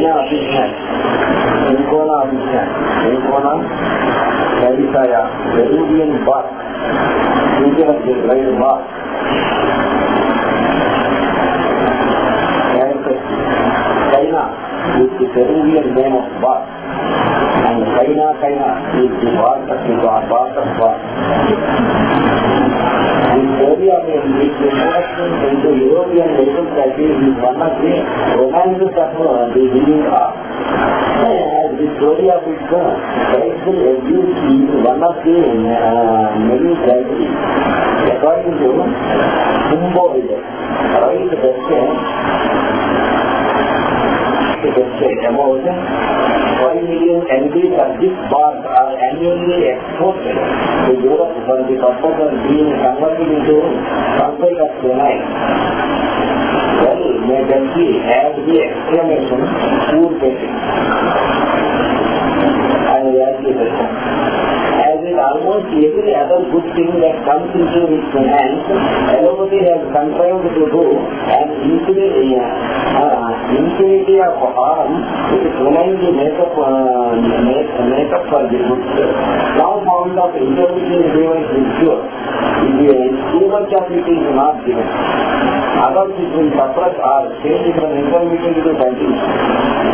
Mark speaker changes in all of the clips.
Speaker 1: China business, Incona business, Incona Medicaya, Peruvian bark, future of the red bark. China is the Peruvian name of bark, and China is the bark of bark. This area which the introduction into European medical practice is one of the romances of the healing art. As the story of its rightful abuse is one of the many tragedies. According to Humboldt, right about 5 million MBs of this bark are annually exported to Europe for the purpose of being converted into sulfate of quinine. Well, may just be as the exclamation, poor patient. And as with almost every other good thing that comes into its hands, allopathy has contrived to do an infinity of harm with quinine makeup for the good. Some forms of intervention given is cure. Too much of it is not given. Others it will suppress or change from intermittent to continuous.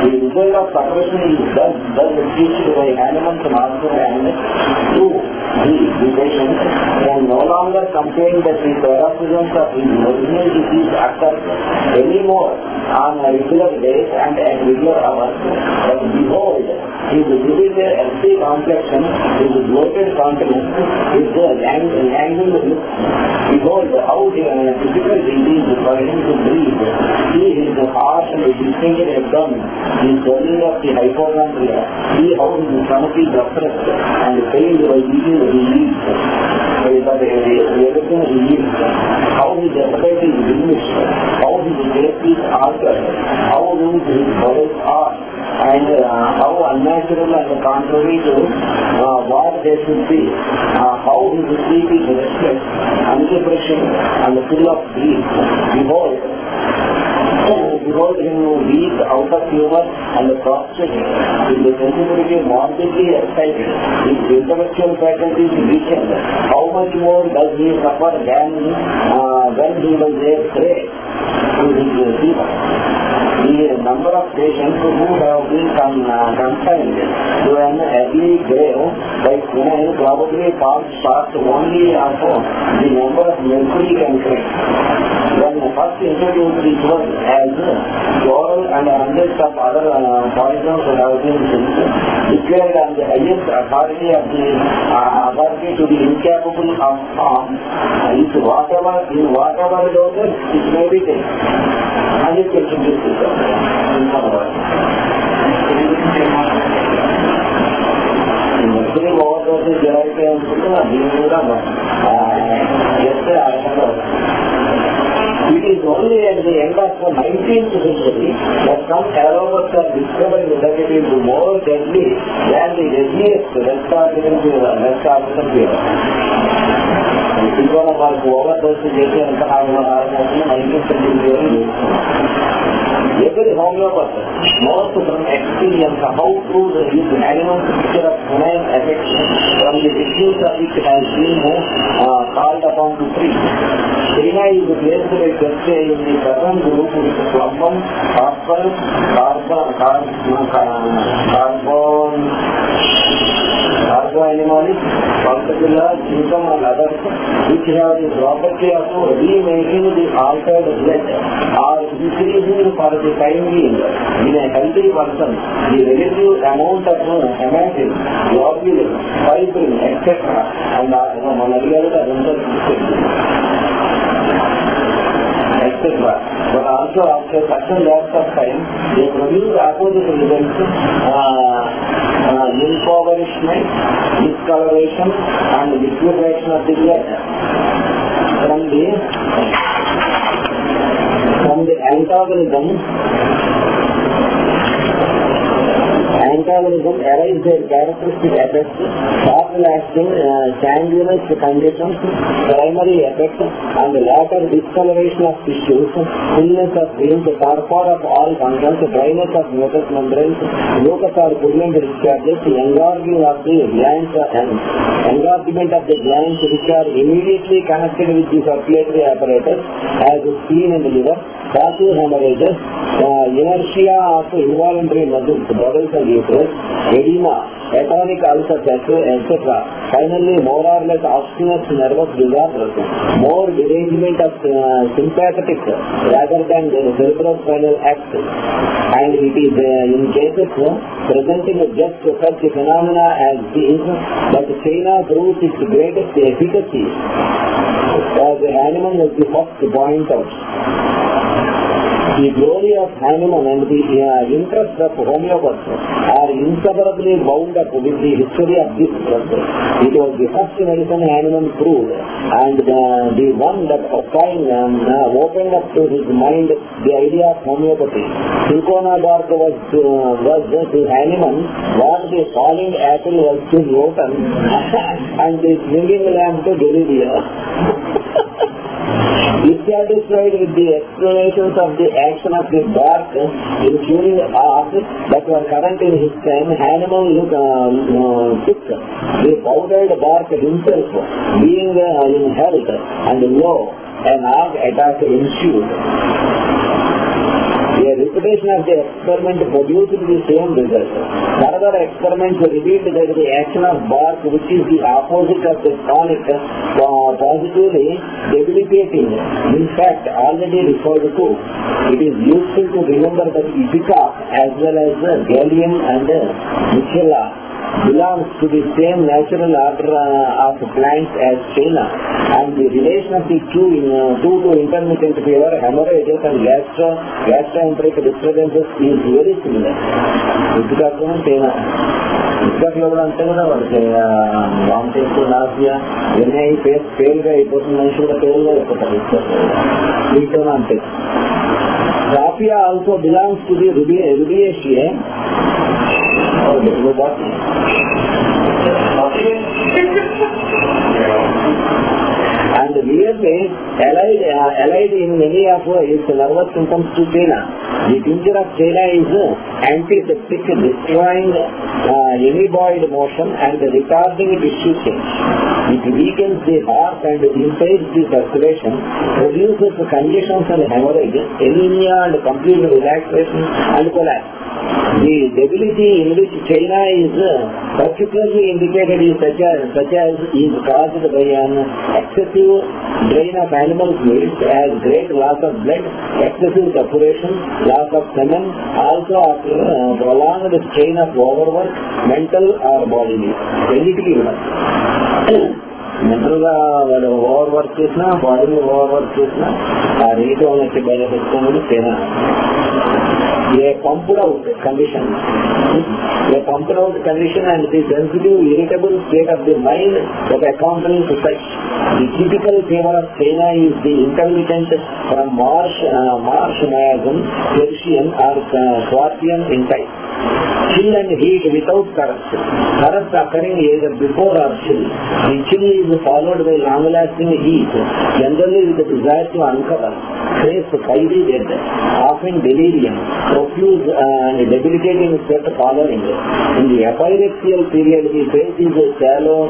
Speaker 1: The result of suppression is thus achieved by animals and also the patient can no longer complain that the paroxysms of his original disease occur anymore on regular days and at regular hours. But behold, his vivid healthy complexion, his bloated countenance, his languid look, behold how difficult it is for him to breathe. See his harsh and distended abdomen, his swelling of the hypochondria, see how his stomach is oppressed and failed by eating relief. Everything relieved. How his appetite is diminished, how his taste is altered, how loose his bowels are, and how unnatural and contrary to what they should be, how his sleep is restless, unrefreshing, and full of grief. Behold him weak, out of humor, and prostrated, with the sensibility morbidly excited, his intellectual faculties weakened. How much more does he suffer than when he was a prey to his fever? The number of patients who have been confined to an early grave by quinine probably falls short only of the number of mercury concrete. When first introduced this one as oral and hundreds of other poisons have been declared on the highest authority to be incapable of harm, in whatever doses it may be taken. And it can introduce this one. Mercury overdoses జరగతే అనుకుంటున్నా దీని కూడా చేస్తే అర్థం. It is only at the end of the 19th century that some aerobics are discovered that it is more deadly than the deadliest respiratory fever. People are overdose చేసి ఎంత హాని 19th century. Every homeopath knows from experience how true is animal picture of quinine effects from the disuse of which has been called upon to treat. China is placed by Church in the present group with plumbum, phosphorus, carboanimalis, particular income and others which have the property of remaking the altered blood or increasing for the time being in a healthy person the relative amount of hematine, globulin, fibrin, etc. and etc. But also after certain lapse of time they produce opposite results, impoverishment, discoloration and liquefaction of the blood. From the antagonism metabolism arise their characteristic effects, short-lasting, sanguineous conditions, primary effects, and later discoloration of tissues, illness of veins, torpor of all functions, dryness of mucous membranes, mucus or pigment discharges, engorgement of the glands which are immediately connected with the circulatory apparatus as spleen and liver, passive hemorrhages, inertia of involuntary muscles, bowels and uterus, edema, atonic ulcers, etc. Finally, more or less obstinate nervous disorders, more derangement of sympathetic rather than the cerebrospinal axis, and it is in cases presenting just such phenomena as these that China proves its greatest efficacy, as Hahnemann was the first to point out. The glory of Hahnemann and the interest of homeopathy are inseparably bound up with the history of this drug. It was the first medicine Hahnemann proved, and the one that opened up to his mind the idea of homeopathy. Cinchona bark was to Hahnemann what the falling apple was to Newton and the swinging lamp to Galileo. Dissatisfied with the explanations of the action of the bark in curing art that were current in his time, Hahnemann took the powdered bark himself, being in health, and lo, an arc attack ensued. The reputation of the experiment produced the same result. Further experiments revealed that the action of bark, which is the opposite of the tonic, positively debilitating. In fact, already referred to, it is useful to remember that Indica as well as Gallium and Michela belongs to the same natural order of plants as China, and the relation of the two to intermittent fever, hemorrhages and gastroenteric disturbances is very similar. Indica from China. Indica అంటే కూడా వాళ్ళకి vomitings, nausea ఇవన్నీ పేరుగా అయిపోతుంది, మనుషుల పేరుగా అయిపోతారు. దీంతో అంతే. Raffia also belongs to the Rubiaceae. And really allied in many of his nervous symptoms to China. The tincture of China is antiseptic, destroying amoeboid motion and retarding tissue change. It weakens the heart and impedes the circulation, produces congestions and hemorrhages, anemia and complete relaxation and collapse. The debility in which China is particularly indicated is such as is caused by an excessive drain of animal fluids, as great loss of blood, excessive suppuration, loss of semen, also after prolonged strain of overwork, mental or bodily. Mental గా వాళ్ళు over work చేసినా, బాడీని over work చేసినా ఆ rate ఉన్నట్టు బయట పెట్టుకోమని తేనా. A pumped out condition and the sensitive, irritable state of the mind that accompanies such. The typical fever of China is the intermittent from marsh miasm, Persian or Scorpion in type. Chill and heat without currents. Currents occurring either before or chill. The chill is followed by long-lasting heat, generally with the desire to uncover, face fiery dead, often delirium, profuse and debilitating sweat following. In the epirexial period, the face is shallow,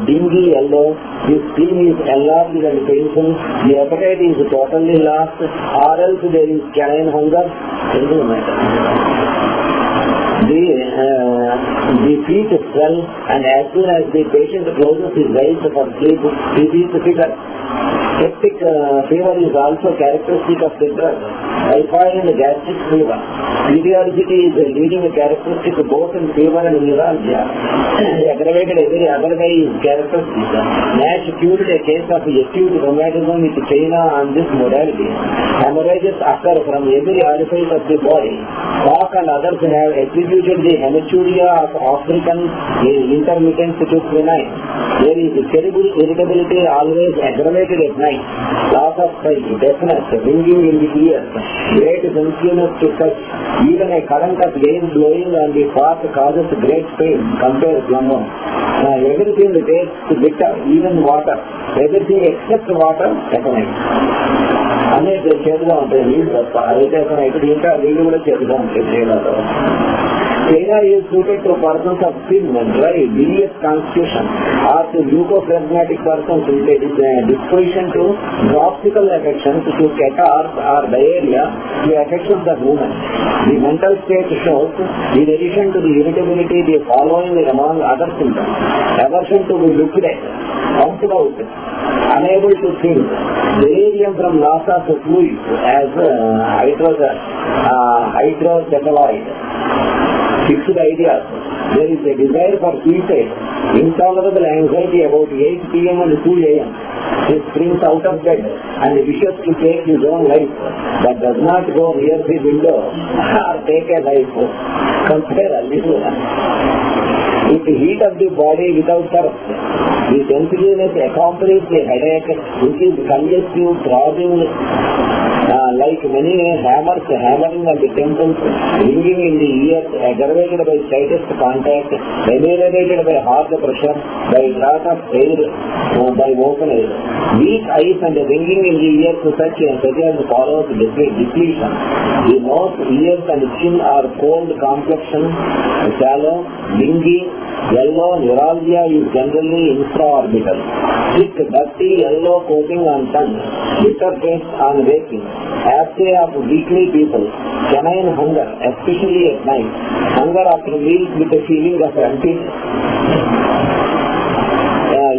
Speaker 1: dingy yellow, the skin is enlarged and painful, the appetite is totally lost, or else there is canine hunger. The feet swell, and as soon as the patient closes his eyes for sleep, he sees the figure. Hectic fever is also characteristic of the drug. Typhoid and gastric fever. Periodicity is a leading characteristic both in fever and neuralgia. Aggravated every other way is characteristic. Nash cured a case of acute rheumatism with China on this modality. Hemorrhages occur from every orifice of the body. Koch and others have attributed the hematuria of African intermittent to quinine. There is terrible irritability always aggravated at night. Loss of sight, deafness, ringing in the ears, great sensitiveness to touch. Even a current of air blowing on the path causes great pain. Compare Brahma. Everything tastes bitter, even water. Everything except water, economic. అనేక చేతుగా ఉంటాయి నీళ్ళు తప్ప అయితే ఇక్కడ ఇంకా నీళ్ళు కూడా చేతుగా ఉంటాయి నీళ్ళతో. China is suited to persons of thin and dry, bilious constitution, or to leukophlegmatic persons with a disposition to dropsical affections, to catarrh or diarrhea, to affections of movement. The mental state shows, in addition to the irritability, the following among other symptoms: aversion to be looked at, pumped out, unable to think, delirium from loss of fluids as hydrocephaloid, fixed ideas. There is a desire for suicide, intolerable anxiety about 8 p.m. and 2 a.m. He springs out of bed and wishes to take his own life, but does not go near the window or take a life. Compare a little. With the heat of the body without thirst, the sensitiveness accompanies the headache, which is congestive, throbbing, like many hammers hammering at the temples, ringing in the ears, aggravated by slightest contact, ameliorated by hard pressure, by draught of air, by open air. Weak eyes and ringing in the ears such as follows depletion. The nose, ears and chin are cold complexion, shallow, dingy, yellow. Neuralgia is generally infraorbital. Thick, dirty, yellow coating on tongue, bitter taste on waking. Absence of weakly people, canine hunger, especially at night. Hunger after meals with a feeling of emptiness.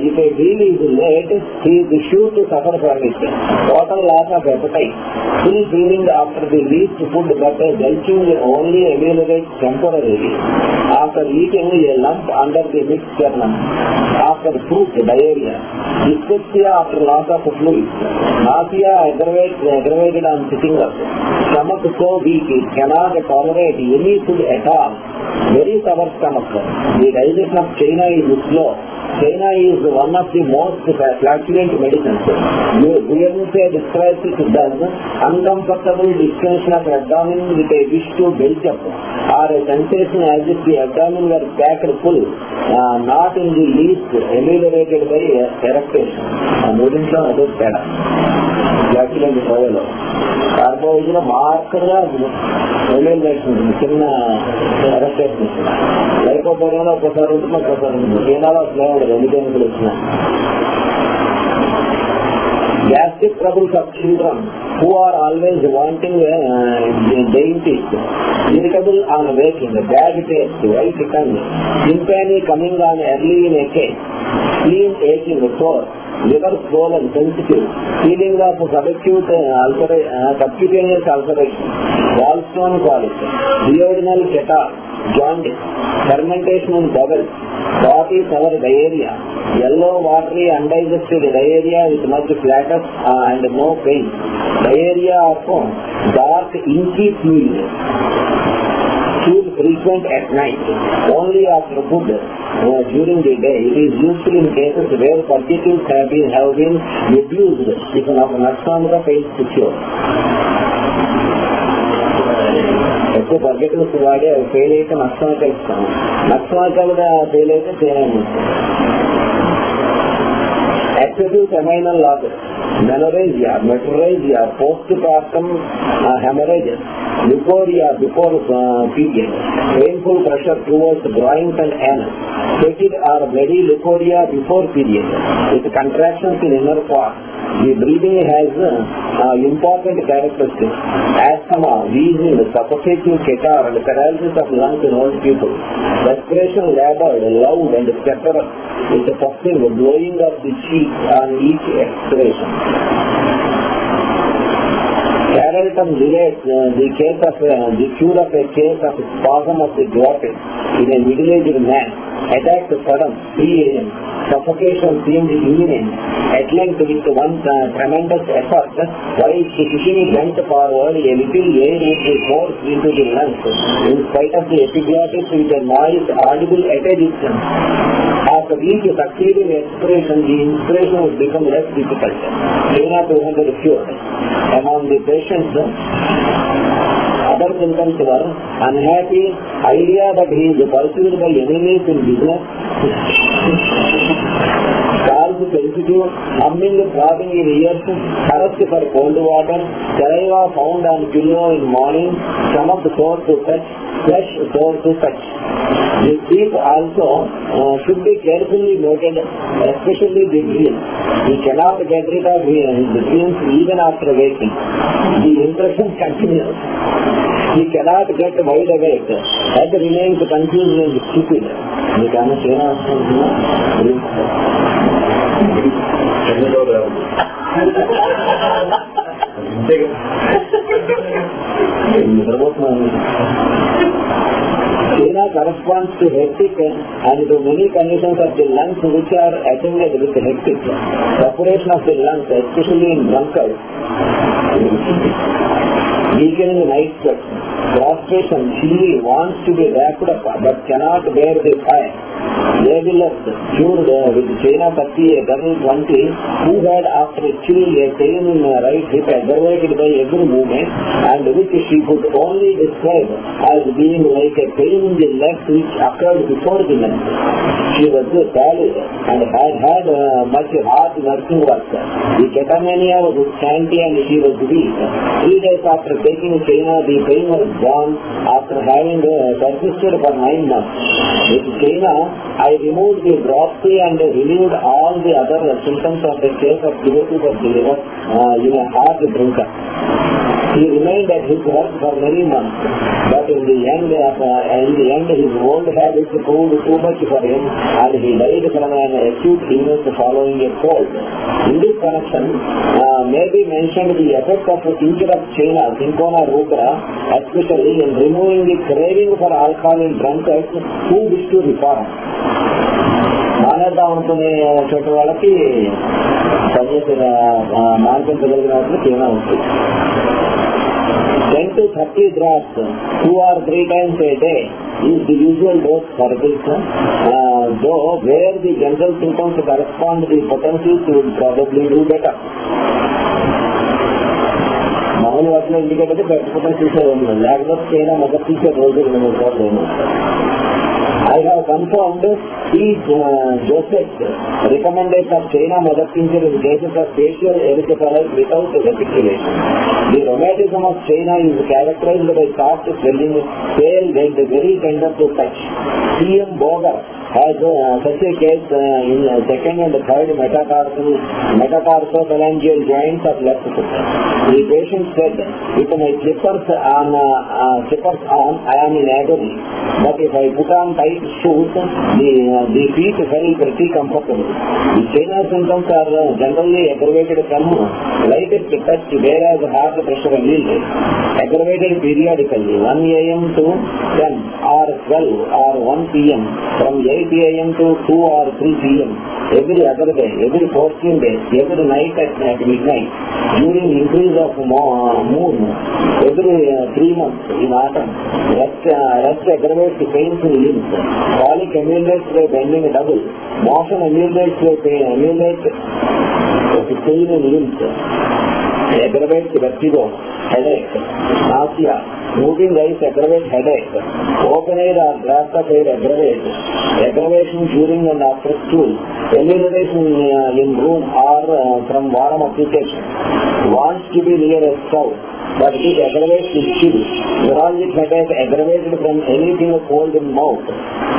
Speaker 1: If a meal is late, he is sure to suffer from it. Total loss of appetite. Full feeling after the least food, but belching only ameliorates temporarily. After eating, a lump under the mid-sternum. After fruit, diarrhea. Dyspepsia after loss of fluid. Nausea aggravated on sitting up. Stomach so weak it cannot tolerate any food at all. Very sour stomach. The digestion of China is slow. China is one of the most flatulent medicines. E.V.M.Acharya describes it as uncomfortable distension of abdomen with a wish to belch up, or a sensation as if the abdomen were packed full, not in the least ameliorated by eructation. మూడింట్లో అదే తేడా ఫ్లాక్యులెంట్ ట్రయల్లో carbohydrate మార్కర్గా elimination ఉంటుంది, చిన్న ఎరక్టేషన్ ఇస్తుంది. లైకోపోడియంలో ఒక్కసారి ఉంటుంది, ఒక్కసారి ఉంటుంది. చైనాలో అసలు ఉండదు, ఎన్ని కెమికల్ ఇచ్చినా. Gastric troubles of children who are always wanting dainties, irritable on waking, bad taste, white tongue, tympani coming on early in a case, spleen aching, sore, liver swollen, sensitive, feeling of subcutaneous ulceration, gallstone colic, duodenal catarrh, jaundice, fermentation in bowels, body sour diarrhea, yellow watery undigested diarrhea with much flatus and no pain, diarrhea of dark inky fluid, stool frequent at night, only after food during the day. It is useful in cases where particles have been reduced if enough Naxamra fails to cure. ఎక్కువ particulars వాడి అవి fail అయితే నష్టమైతే ఇస్తాము, నష్టమైతే fail అయితే చేయాలి. Excessive seminal losses, menorrhagia, metorrhagia, postpartum hemorrhages, leukorrhea before period, painful pressure towards groins and anus, fetid or bloody leukorrhea before period, with contractions in inner parts. The breathing has important characteristics: asthma, wheezing, suffocating catarrh, and paralysis of lungs in old people. Respiration labored, loud and stertorous, with a puffing, blowing of the cheek on each expiration. Carlton relates the cure of a case of spasm of the glottis in a middle-aged man. Attack sudden, 3 a.m. Suffocation seemed imminent. At length, with one tremendous effort, while he bent forward, a little air would be forced into the lungs, in spite of the epiglottis, with a noise audible at a distance. After each succeeding expiration, the inspiration would become less difficult. China 200 cured. among the patients. Other symptoms were unhappy, idea that he is pursued by enemies in business, calls sensitive, humming, throbbing in ears, thirst for cold water, saliva found on pillow in morning, stomach sore to touch, flesh sore to touch. The sleep also should be carefully noted, especially the dreams. He cannot get rid of his dreams even after waking. The impression continues. He cannot get wide awake. Head remains confused and stupid. You cannot say China corresponds to hectic and to many conditions of the lungs which are attended with hectic. Separation of the lungs, especially in drunkards, weakening night sweat, prostration, chilly, wants to be wrapped up but cannot bear the fire. Labillus cured with China Patti, a girl 20, who had after a chill a pain in her right hip aggravated by every movement, and which she could only describe as being like a pain in the legs which occurred before the menses. She was pallid and had much hard nursing work. The catamania was scanty and she was weak. 3 days after taking China, the pain was gone after having persisted for 9 months. With China, I removed the dropsy and relieved all the other symptoms of the case of cirrhosis of the liver in a hard drinker. He remained at his work for many months, but in the end his old habits proved too much for him, and he died from an acute illness following a cold. In this connection, may be mentioned the effect of the tincture of China, Cinchona rubra, especially in removing the craving for alcohol in drunkards who wish to reform. మానేద్దాం అనుకునే చోట వాళ్ళకి పనిచేసిన మానిపించగలిగిన వాటిని China ఉంటుంది. 10 to 30 drops 2 or 3 times a day is the usual dose for this. Though where the general symptoms correspond to the potencies will probably do better. మామూలు వాటిలో indicate అయితే పెట్టుకుంటే చూసేది లేకపోతే చైనా మొదటి తీసే రోజులు 2-3 రోజులు. I have confirmed Joseph's recommendation of China mother tincture in cases of facial erysipelas without reticulation. The rheumatism of China is characterized by soft swelling, pale red, very tender to touch. C.M. Boger has such a case in second and third metatarsophalangeal joints of left foot. The patient said, with my slippers on, I am in agony, but if I put on tight shoes, the feet felt pretty comfortable. The China symptoms are generally aggravated from lightest touch, whereas heart pressure aggravated periodically, 1 a.m. to 10 or 12 or 1 p.m. from 8 a.m. to 2 or 3 p.m. every other day, every 14 days, every night at midnight, during increase of moon, every 3 months in autumn. Rest aggravates the pains in limbs. Colic ameliorates by bending double. Motion ameliorates by pain in limbs. Aggravates vertigo, headache, nausea. Moving eyes aggravate headache. Open air or blast of air aggravation during and after stool. Elimination in room or from warm application. Wants to be near a stove, but it aggravates the chill. Neuralgic headache aggravated from anything cold in mouth.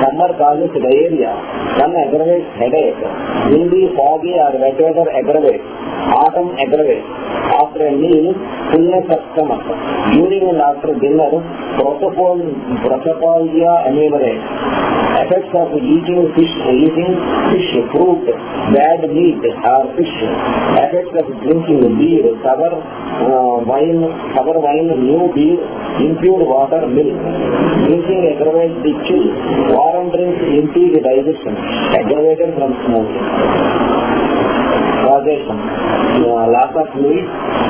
Speaker 1: Summer causes diarrhea. Sun aggravates headache. Windy, foggy or wet weather aggravates. Autumn aggravates. After a meal, fullness of stomach. During and after dinner, prosopagnosia ameliorates. Effects of eating fish, fruit, bad meat or fish. Effects of drinking beer, sour wine, new beer, impure water, milk. Drinking aggravates the chill. Warm drinks impede digestion, aggravated from smoking. Causation: loss of fluid,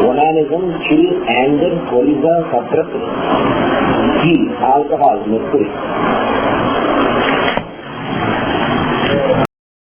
Speaker 1: onanism, chill, anger, coliza, suppress, alcohol, mercury.